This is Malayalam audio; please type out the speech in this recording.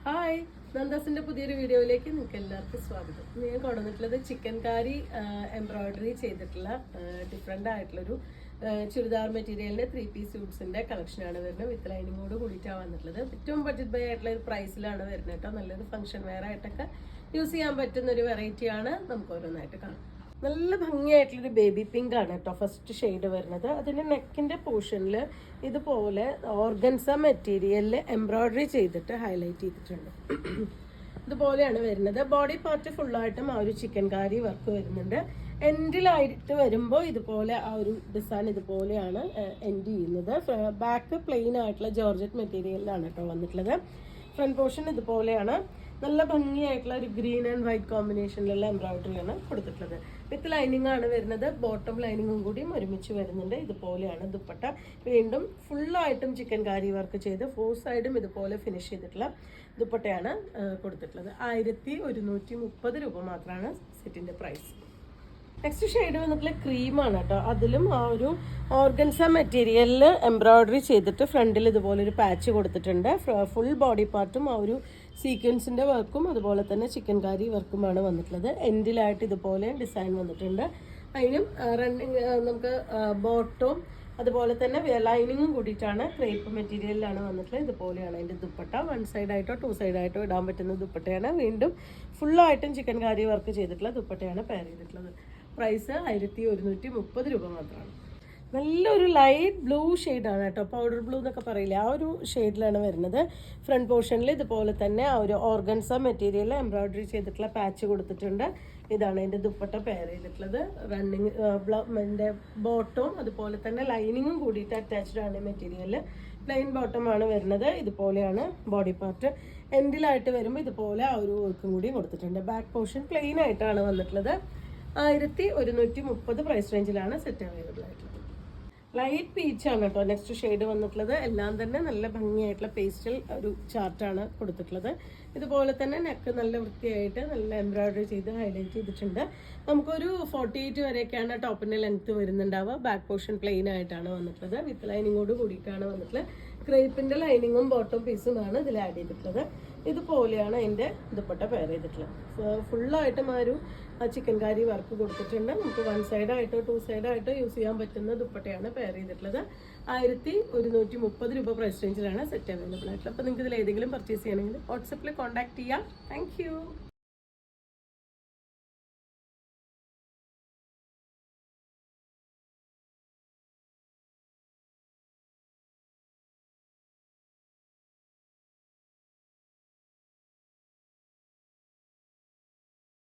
ഹായ്, നന്ദാസിന്റെ പുതിയൊരു വീഡിയോയിലേക്ക് നിങ്ങൾക്ക് എല്ലാവർക്കും സ്വാഗതം. ഞാൻ കൊണ്ടുവന്നിട്ടുള്ളത് ചിക്കൻ കാരി എംബ്രോയിഡറി ചെയ്തിട്ടുള്ള ഡിഫറെൻ്റ് ആയിട്ടുള്ളൊരു ചുരിദാർ മെറ്റീരിയലിന്റെ 3 പീസ് സ്യൂട്ട്സിന്റെ കളക്ഷനാണ് വരുന്നത്. വിത്ത് ലൈനിങ്ങോട് കൂടിയിട്ടാണ് വന്നിട്ടുള്ളത്. ഏറ്റവും ബഡ്ജറ്റ് ബൈ ആയിട്ടുള്ള ഒരു പ്രൈസിലാണ് വരുന്നത് കേട്ടോ. നല്ലൊരു ഫംഗ്ഷൻ വെയർ ആയിട്ടൊക്കെ യൂസ് ചെയ്യാൻ പറ്റുന്ന ഒരു വെറൈറ്റിയാണ്. നമുക്ക് ഓരോന്നായിട്ട് കാണാം. നല്ല ഭംഗിയായിട്ടുള്ളൊരു ബേബി പിങ്ക് ആണ് കേട്ടോ ഫസ്റ്റ് ഷെയ്ഡ് വരുന്നത്. അതിൻ്റെ നെക്കിൻ്റെ പോർഷനിൽ ഇതുപോലെ ഓർഗൻസ മെറ്റീരിയലിൽ എംബ്രോയിഡറി ചെയ്തിട്ട് ഹൈലൈറ്റ് ചെയ്തിട്ടുണ്ട്. ഇതുപോലെയാണ് വരുന്നത്. ബോഡി പാർട്ട് ഫുള്ളായിട്ടും ആ ഒരു ചിക്കൻ കാരി വർക്ക് വരുന്നുണ്ട്. എൻഡിലായിട്ട് വരുമ്പോൾ ഇതുപോലെ ആ ഒരു ഡിസൈൻ ഇതുപോലെയാണ് എൻഡ് ചെയ്യുന്നത്. ബാക്ക് പ്ലെയിൻ ആയിട്ടുള്ള ജോർജറ്റ് മെറ്റീരിയലിലാണ് കേട്ടോ വന്നിട്ടുള്ളത്. ഫ്രണ്ട് പോർഷൻ ഇതുപോലെയാണ്. നല്ല ഭംഗിയായിട്ടുള്ള ഒരു ഗ്രീൻ ആൻഡ് വൈറ്റ് കോമ്പിനേഷനിലുള്ള എംബ്രോയിഡറിയാണ് കൊടുത്തിട്ടുള്ളത്. വിത്ത് ലൈനിങ് ആണ് വരുന്നത്. ബോട്ടം ലൈനിങ്ങും കൂടിയും ഒരുമിച്ച് വരുന്നുണ്ട്. ഇതുപോലെയാണ് ദുപ്പട്ട. വീണ്ടും ഫുള്ളായിട്ടും ചിക്കൻ കാരി വർക്ക് ചെയ്ത് 4 സൈഡും ഇതുപോലെ ഫിനിഷ് ചെയ്തിട്ടുള്ള ദുപ്പട്ടയാണ് കൊടുത്തിട്ടുള്ളത്. 1130 രൂപ മാത്രമാണ് സെറ്റിന്റെ പ്രൈസ്. നെക്സ്റ്റ് ഷെയ്ഡ് വന്നിട്ടുള്ള ക്രീമാണ് കേട്ടോ. അതിലും ആ ഒരു ഓർഗൻസ മെറ്റീരിയലിൽ എംബ്രോയിഡറി ചെയ്തിട്ട് ഫ്രണ്ടിൽ ഇതുപോലെ ഒരു പാച്ച് കൊടുത്തിട്ടുണ്ട്. ഫുൾ ബോഡി പാർട്ടും ആ ഒരു സീക്വൻസിൻ്റെ വർക്കും അതുപോലെ തന്നെ ചിക്കൻ കാരി വർക്കുമാണ് വന്നിട്ടുള്ളത്. എൻഡിലായിട്ട് ഇതുപോലെ ഡിസൈൻ വന്നിട്ടുണ്ട്. അതിനും റണ്ണിങ് നമുക്ക് ബോട്ടവും അതുപോലെ തന്നെ ലൈനിങ്ങും കൂടിയിട്ടാണ് ക്രേപ്പ് മെറ്റീരിയലിലാണ് വന്നിട്ടുള്ളത്. ഇതുപോലെയാണ് അതിൻ്റെ ദുപ്പട്ട. 1 സൈഡായിട്ടോ 2 സൈഡായിട്ടോ ഇടാൻ പറ്റുന്ന ദുപ്പട്ടയാണ്. വീണ്ടും ഫുള്ളായിട്ടും ചിക്കൻ കാരി വർക്ക് ചെയ്തിട്ടുള്ള ദുപ്പട്ടയാണ് പെയർ ചെയ്തിട്ടുള്ളത്. പ്രൈസ് 1130 രൂപ മാത്രമാണ്. നല്ലൊരു ലൈറ്റ് ബ്ലൂ ഷെയ്ഡാണ് കേട്ടോ. പൗഡർ ബ്ലൂ എന്നൊക്കെ പറയില്ലേ, ആ ഒരു ഷെയ്ഡിലാണ് വരുന്നത്. ഫ്രണ്ട് പോർഷനിൽ ഇതുപോലെ തന്നെ ആ ഒരു ഓർഗൻസ മെറ്റീരിയൽ എംബ്രോയിഡറി ചെയ്തിട്ടുള്ള പാച്ച് കൊടുത്തിട്ടുണ്ട്. ഇതാണ് അതിൻ്റെ ദുപ്പട്ട പെയർ ചെയ്തിട്ടുള്ളത്. റണ്ണിങ് എൻ്റെ ബോട്ടവും അതുപോലെ തന്നെ ലൈനിങ്ങും കൂടിയിട്ട് അറ്റാച്ച്ഡ് ആണ് മെറ്റീരിയൽ. പ്ലെയിൻ ബോട്ടമാണ് വരുന്നത്. ഇതുപോലെയാണ് ബോഡി പാർട്ട്. എൻഡിലായിട്ട് വരുമ്പോൾ ഇതുപോലെ ആ ഒരു വർക്കും കൂടി കൊടുത്തിട്ടുണ്ട്. ബാക്ക് പോർഷൻ പ്ലെയിൻ ആയിട്ടാണ് വന്നിട്ടുള്ളത്. 1130 പ്രൈസ് റേഞ്ചിലാണ് സെറ്റ് അവൈലബിൾ ആയിട്ടുള്ളത്. ലൈറ്റ് പീച്ചാണ് കേട്ടോ നെക്സ്റ്റ് ഷെയ്ഡ് വന്നിട്ടുള്ളത്. എല്ലാം തന്നെ നല്ല ഭംഗിയായിട്ടുള്ള പേസ്റ്റൽ ഒരു ചാർട്ടാണ് കൊടുത്തിട്ടുള്ളത്. ഇതുപോലെ തന്നെ നെക്ക് നല്ല വൃത്തിയായിട്ട് നല്ല എംബ്രോയിഡറി ചെയ്ത് ഹൈലൈറ്റ് ചെയ്തിട്ടുണ്ട്. നമുക്കൊരു 48 വരെയൊക്കെയാണ് ടോപ്പിൻ്റെ ലെങ്ത്ത് വരുന്നുണ്ടാവുക. ബാക്ക് പോർഷൻ പ്ലെയിൻ ആയിട്ടാണ് വന്നിട്ടുള്ളത്. വിത്ത് ലൈനിങ്ങോട് കൂടിയിട്ടാണ് വന്നിട്ടുള്ളത്. ക്രേപ്പിൻ്റെ ലൈനിങ്ങും ബോട്ടം പീസുമാണ് ഇതിൽ ആഡ് ചെയ്തിട്ടുള്ളത്. ഇതുപോലെയാണ് അതിൻ്റെ ദുപ്പട്ട പെയർ ചെയ്തിട്ടുള്ളത്. ഫുള്ളായിട്ടും ആ ഒരു ചിക്കൻ കാരി വർക്ക് കൊടുത്തിട്ടുണ്ട്. നമുക്ക് 1 സൈഡായിട്ടോ 2 സൈഡായിട്ടോ യൂസ് ചെയ്യാൻ പറ്റുന്ന ദുപ്പട്ടയാണ് പെയർ ചെയ്തിട്ടുള്ളത്. 1130 രൂപ പ്രൈസ് റേഞ്ചിലാണ് സെറ്റ് അവൈലബിൾ ആയിട്ടുള്ളത്. അപ്പോൾ നിങ്ങൾക്ക് ഇതിൽ ഏതെങ്കിലും പർച്ചേസ് ചെയ്യണമെങ്കിൽ വാട്സപ്പിൽ കോൺടാക്ട് ചെയ്യാം. താങ്ക്